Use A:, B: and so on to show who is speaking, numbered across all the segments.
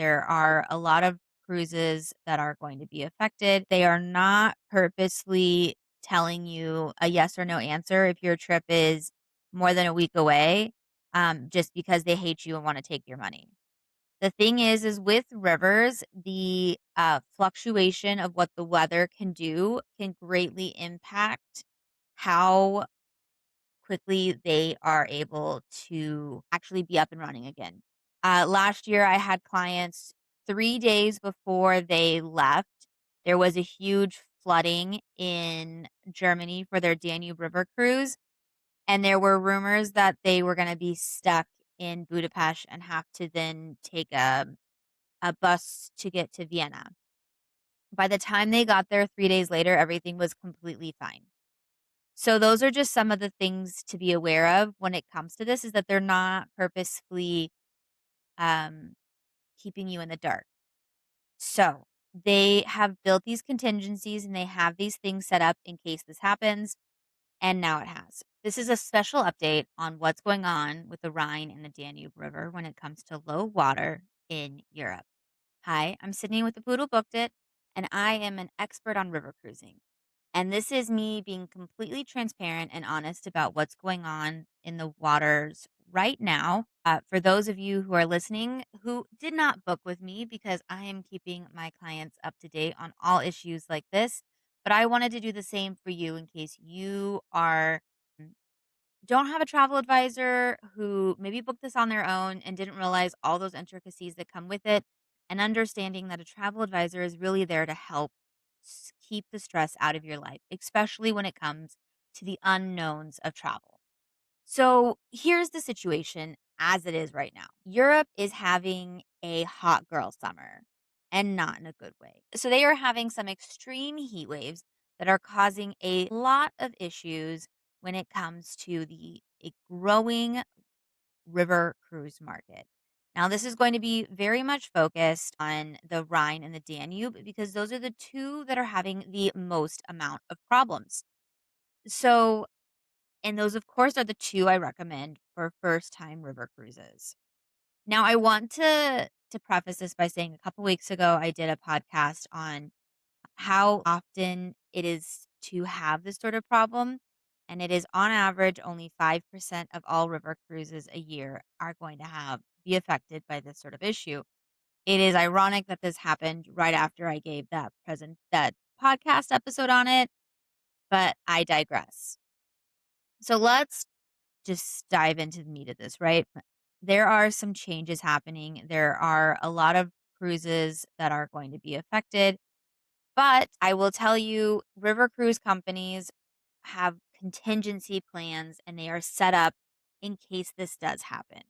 A: There are a lot of cruises that are going to be affected. They are not purposely telling you a yes or no answer if your trip is more than a week away, just because they hate you and want to take your money. The thing is with rivers, the fluctuation of what the weather can do can greatly impact how quickly they are able to actually be up and running again. Last year, I had clients 3 days before they left. There was a huge flooding in Germany for their Danube River cruise. And there were rumors that they were going to be stuck in Budapest and have to then take a bus to get to Vienna. By the time they got there 3 days later, everything was completely fine. So those are just some of the things to be aware of when it comes to this is that they're not purposefully um, keeping you in the dark. So they have built these contingencies and they have these things set up in case this happens. And now it has. This is a special update on what's going on with the Rhine and the Danube River when it comes to low water in Europe. Hi, I'm Sydney with the Poodle Booked It, and I am an expert on river cruising. And this is me being completely transparent and honest about what's going on in the waters right now. For those of you who are listening who did not book with me, because I am keeping my clients up to date on all issues like this, but I wanted to do the same for you in case you are don't have a travel advisor who maybe booked this on their own and didn't realize all those intricacies that come with it, and understanding that a travel advisor is really there to help keep the stress out of your life, especially when it comes to the unknowns of travel. So here's the situation as it is right now. Europe is having a hot girl summer and not in a good way. So they are having some extreme heat waves that are causing a lot of issues when it comes to the a growing river cruise market. Now, this is going to be very much focused on the Rhine and the Danube because those are the two that are having the most amount of problems. So, and those, of course, are the two I recommend for first time river cruises. Now, I want to preface this by saying a couple weeks ago, I did a podcast on how often it is to have this sort of problem. And it is on average only 5% of all river cruises a year are going to be affected by this sort of issue. It is ironic that this happened right after I gave that podcast episode on it, but I digress. So let's just dive into the meat of this, right? There are some changes happening. There are a lot of cruises that are going to be affected. But I will tell you, river cruise companies have contingency plans and they are set up in case this does happen.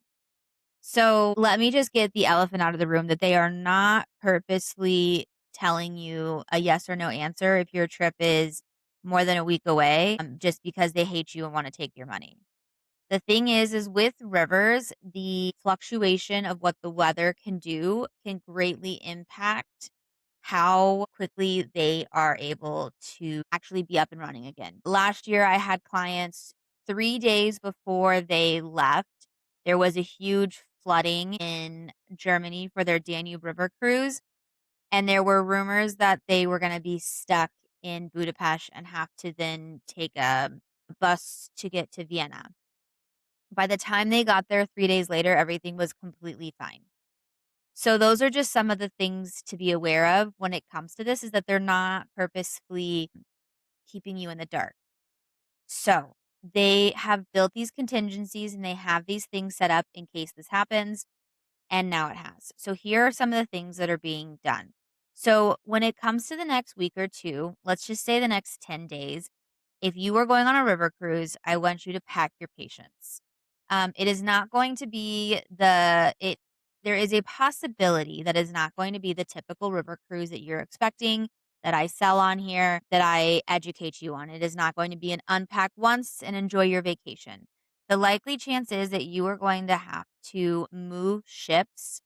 A: So let me just get the elephant out of the room that they are not purposely telling you a yes or no answer if your trip is more than a week away, just because they hate you and want to take your money. The thing is with rivers, the fluctuation of what the weather can do can greatly impact how quickly they are able to actually be up and running again. Last year, I had clients 3 days before they left. There was a huge flooding in Germany for their Danube River cruise. And there were rumors that they were going to be stuck in Budapest and have to then take a bus to get to Vienna. By the time they got there 3 days later, everything was completely fine. So those are just some of the things to be aware of when it comes to this is that they're not purposefully keeping you in the dark. So they have built these contingencies and they have these things set up in case this happens. And now it has. So here are some of the things that are being done. So when it comes to the next week or two, let's just say the next 10 days, if you are going on a river cruise, I want you to pack your patience. It is not going to be there is a possibility that is not going to be the typical river cruise that you're expecting, that I sell on here, that I educate you on. It is not going to be an unpack once and enjoy your vacation. The likely chance is that you are going to have to move ships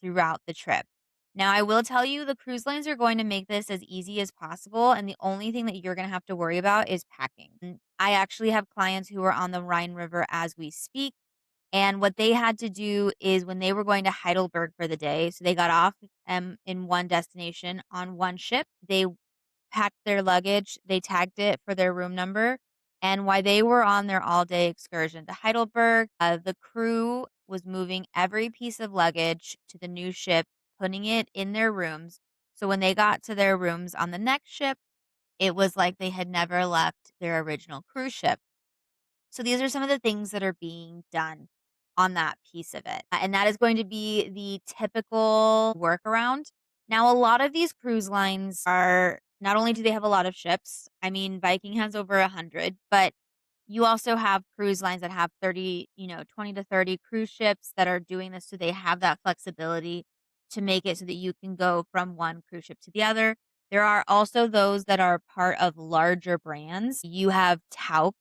A: throughout the trip. Now, I will tell you the cruise lines are going to make this as easy as possible. And the only thing that you're going to have to worry about is packing. I actually have clients who are on the Rhine River as we speak. And what they had to do is when they were going to Heidelberg for the day, so they got off in one destination on one ship. They packed their luggage, they tagged it for their room number, and while they were on their all-day excursion to Heidelberg, the crew was moving every piece of luggage to the new ship, putting it in their rooms. So when they got to their rooms on the next ship, it was like they had never left their original cruise ship. So these are some of the things that are being done on that piece of it. And that is going to be the typical workaround. Now, a lot of these cruise lines are not only do they have a lot of ships, I mean, Viking has over 100, but you also have cruise lines that have 30, 20 to 30 cruise ships that are doing this. So they have that flexibility to make it so that you can go from one cruise ship to the other. There are also those that are part of larger brands. You have Tauck.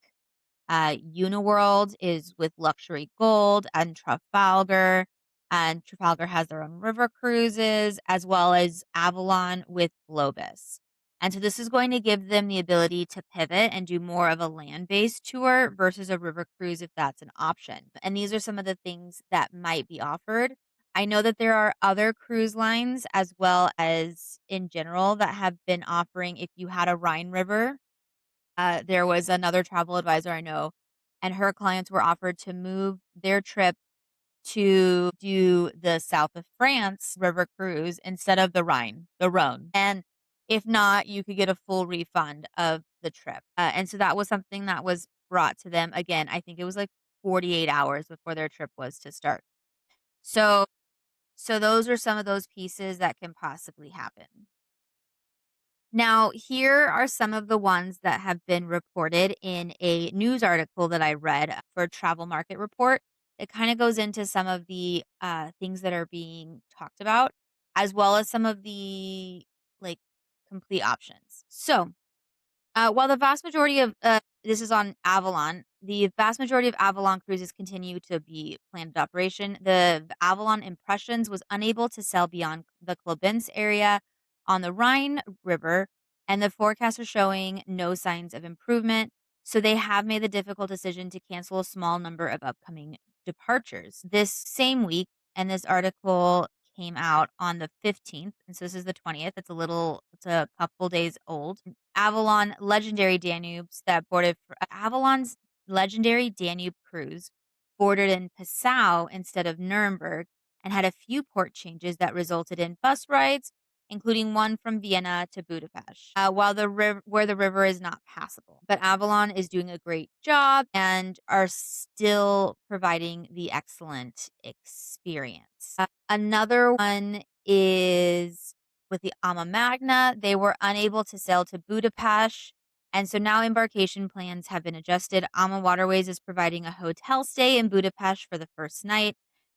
A: Uniworld is with Luxury Gold and Trafalgar has their own river cruises, as well as Avalon with Globus. And so this is going to give them the ability to pivot and do more of a land-based tour versus a river cruise if that's an option. And these are some of the things that might be offered. I know that there are other cruise lines as well as in general that have been offering if you had a Rhine River. There was another travel advisor I know, and her clients were offered to move their trip to do the south of France river cruise instead of the Rhone. And if not, you could get a full refund of the trip. And so that was something that was brought to them. Again, I think it was like 48 hours before their trip was to start. So, so those are some of those pieces that can possibly happen. Now, here are some of the ones that have been reported in a news article that I read for Travel Market Report. It kind of goes into some of the things that are being talked about, as well as some of the like complete options. So, while the vast majority of this is on Avalon, the vast majority of Avalon cruises continue to be planned operation. The Avalon Impressions was unable to sail beyond the Klobins area on the Rhine River, and the forecasts are showing no signs of improvement. So they have made the difficult decision to cancel a small number of upcoming departures this same week. And this article came out on the 15th, and so this is the 20th. It's a couple days old. Avalon's legendary Danube cruise bordered in Passau instead of Nuremberg and had a few port changes that resulted in bus rides, including one from Vienna to Budapest, where the river is not passable. But Avalon is doing a great job and are still providing the excellent experience. Another one is with the Ama Magna. They were unable to sail to Budapest, and so now embarkation plans have been adjusted. Ama Waterways is providing a hotel stay in Budapest for the first night,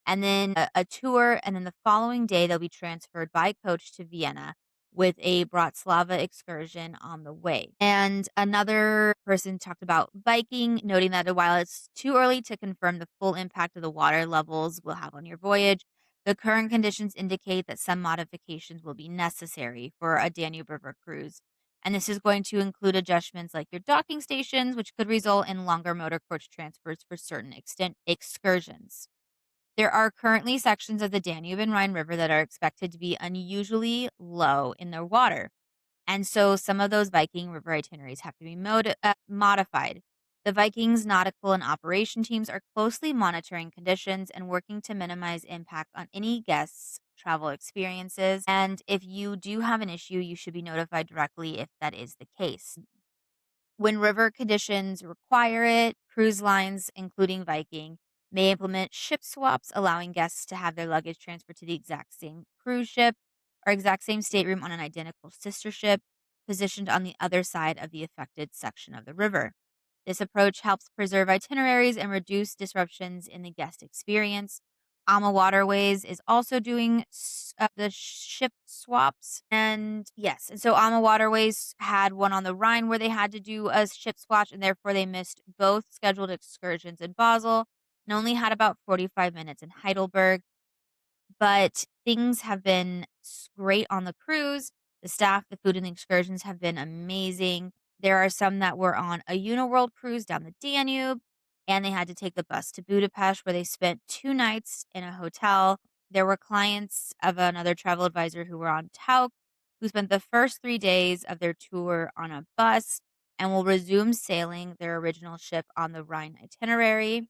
A: and then a tour, and then the following day they'll be transferred by coach to Vienna with a Bratislava excursion on the way. And another person talked about Viking, noting that while it's too early to confirm the full impact of the water levels will have on your voyage, the current conditions indicate that some modifications will be necessary for a Danube River cruise. And this is going to include adjustments like your docking stations, which could result in longer motor coach transfers for certain extent excursions. There are currently sections of the Danube and Rhine River that are expected to be unusually low in their water. And so some of those Viking river itineraries have to be modified. The Vikings nautical and operation teams are closely monitoring conditions and working to minimize impact on any guests' travel experiences. And if you do have an issue, you should be notified directly if that is the case. When river conditions require it, cruise lines, including Viking, may implement ship swaps, allowing guests to have their luggage transferred to the exact same cruise ship or exact same stateroom on an identical sister ship positioned on the other side of the affected section of the river. This approach helps preserve itineraries and reduce disruptions in the guest experience. Ama Waterways is also doing the ship swaps. And yes, and so Ama Waterways had one on the Rhine where they had to do a ship swap, and therefore they missed both scheduled excursions in Basel and only had about 45 minutes in Heidelberg. But things have been great on the cruise. The staff, the food, and the excursions have been amazing. There are some that were on a Uniworld cruise down the Danube. and they had to take the bus to Budapest, where they spent 2 nights in a hotel. There were clients of another travel advisor who were on Tauk, who spent the first 3 days of their tour on a bus and will resume sailing their original ship on the Rhine itinerary.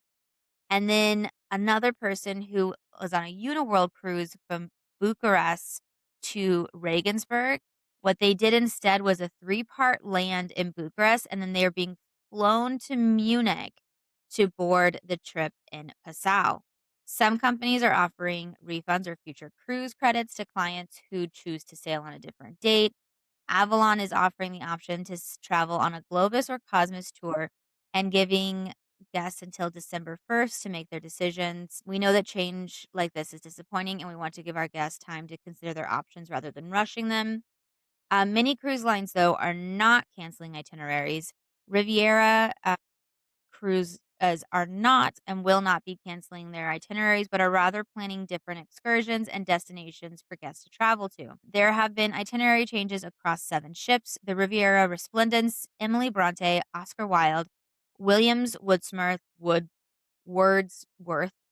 A: And then another person who was on a Uniworld cruise from Bucharest to Regensburg. What they did instead was a 3-part land in Bucharest, and then they are being flown to Munich to board the trip in Passau. Some companies are offering refunds or future cruise credits to clients who choose to sail on a different date. Avalon is offering the option to travel on a Globus or Cosmos tour and giving guests until December 1st to make their decisions. We know that change like this is disappointing, and we want to give our guests time to consider their options rather than rushing them. Many cruise lines, though, are not canceling itineraries. Riviera cruises are not and will not be canceling their itineraries, but are rather planning different excursions and destinations for guests to travel to. There have been itinerary changes across 7 ships: the Riviera Resplendence, Emily Bronte, Oscar Wilde, Williams Wordsworth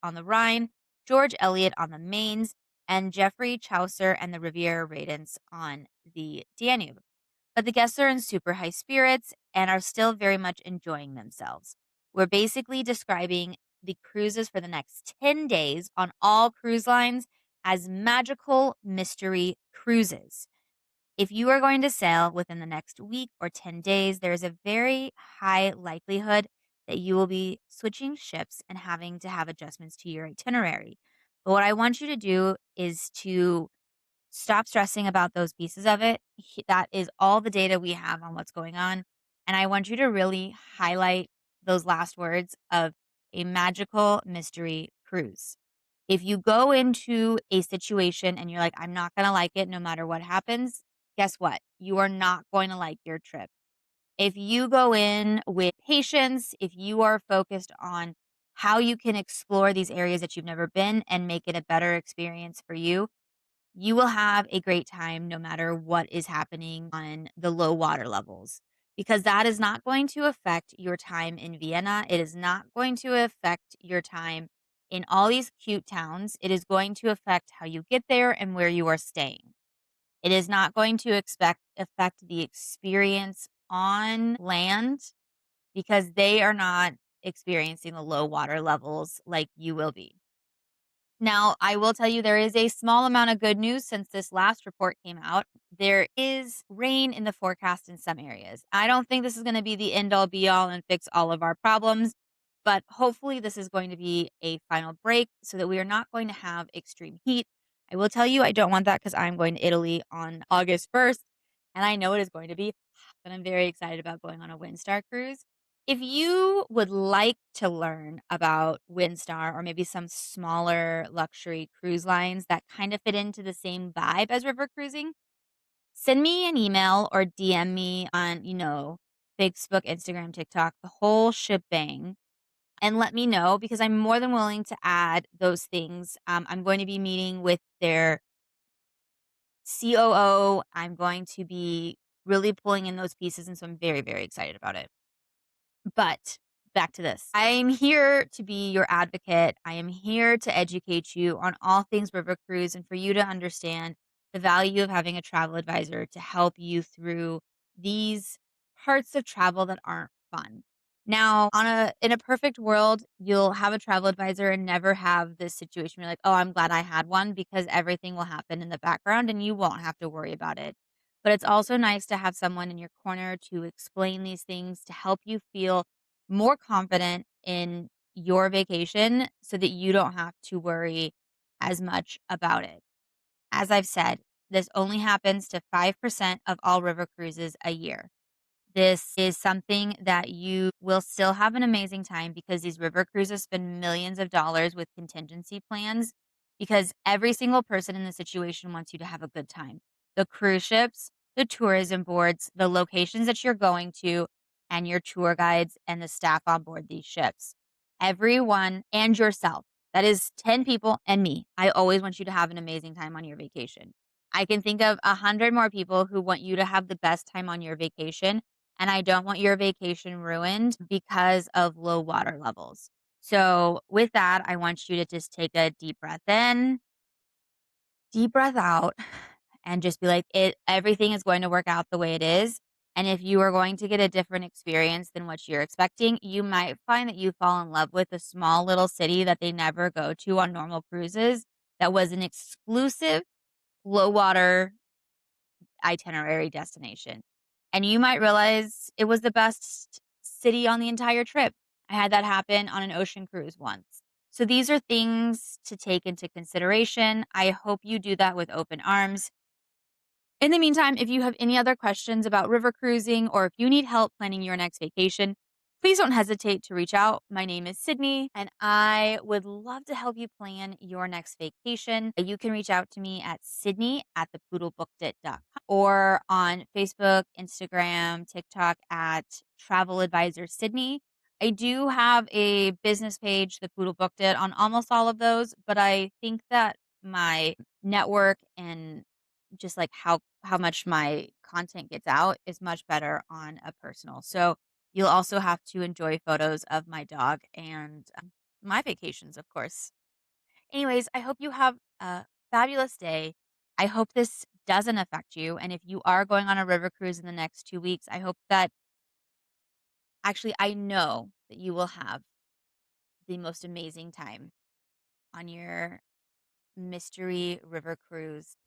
A: on the Rhine, George Eliot on the Mains, and Geoffrey Chaucer and the Riviera Radiance on the Danube. But the guests are in super high spirits and are still very much enjoying themselves. We're basically describing the cruises for the next 10 days on all cruise lines as magical mystery cruises. If you are going to sail within the next week or 10 days, there is a very high likelihood that you will be switching ships and having to have adjustments to your itinerary. But what I want you to do is to stop stressing about those pieces of it. That is all the data we have on what's going on. And I want you to really highlight those last words of a magical mystery cruise. If you go into a situation and you're like, I'm not going to like it no matter what happens, guess what? You are not going to like your trip. If you go in with patience, if you are focused on how you can explore these areas that you've never been and make it a better experience for you, you will have a great time no matter what is happening on the low water levels, because that is not going to affect your time in Vienna. It is not going to affect your time in all these cute towns. It is going to affect how you get there and where you are staying. It is not going to affect the experience on land, because they are not experiencing the low water levels like you will be. Now, I will tell you there is a small amount of good news since this last report came out. There is rain in the forecast in some areas. I don't think this is going to be the end all be all and fix all of our problems, but hopefully this is going to be a final break so that we are not going to have extreme heat. I will tell you, I don't want that because I'm going to Italy on August 1st, and I know it is going to be, but I'm very excited about going on a Windstar cruise. If you would like to learn about Windstar or maybe some smaller luxury cruise lines that kind of fit into the same vibe as river cruising, send me an email or DM me on, Facebook, Instagram, TikTok, the whole shebang, and let me know, because I'm more than willing to add those things. I'm going to be meeting with their COO. I'm going to be really pulling in those pieces, and so I'm very, very excited about it. But back to this. I'm here to be your advocate. I am here to educate you on all things river cruise and for you to understand the value of having a travel advisor to help you through these parts of travel that aren't fun. Now, in a perfect world, you'll have a travel advisor and never have this situation where you're like, "Oh, I'm glad I had one," because everything will happen in the background and you won't have to worry about it. But it's also nice to have someone in your corner to explain these things, to help you feel more confident in your vacation so that you don't have to worry as much about it. As I've said, this only happens to 5% of all river cruises a year. This is something that you will still have an amazing time, because these river cruises spend millions of dollars with contingency plans, because every single person in the situation wants you to have a good time. The cruise ships, the tourism boards, the locations that you're going to, and your tour guides and the staff on board these ships. Everyone and yourself. That is 10 people and me. I always want you to have an amazing time on your vacation. I can think of 100 more people who want you to have the best time on your vacation. and I don't want your vacation ruined because of low water levels. So, with that, I want you to just take a deep breath in, deep breath out, and just be like, everything is going to work out the way it is. And if you are going to get a different experience than what you're expecting, you might find that you fall in love with a small little city that they never go to on normal cruises that was an exclusive low water itinerary destination. And you might realize it was the best city on the entire trip. I had that happen on an ocean cruise once. So these are things to take into consideration. I hope you do that with open arms. In the meantime, if you have any other questions about river cruising or if you need help planning your next vacation, please don't hesitate to reach out. My name is Sydney, and I would love to help you plan your next vacation. You can reach out to me at Sydney at thepoodlebooked.com or on Facebook, Instagram, TikTok at Travel Advisor Sydney. I do have a business page, The Poodle Booked It, on almost all of those, but I think that my network and just like how much my content gets out is much better on a personal. So you'll also have to enjoy photos of my dog and my vacations, of course. Anyways, I hope you have a fabulous day. I hope this doesn't affect you. And if you are going on a river cruise in the next 2 weeks, I hope that actually, I know that you will have the most amazing time on your mystery river cruise.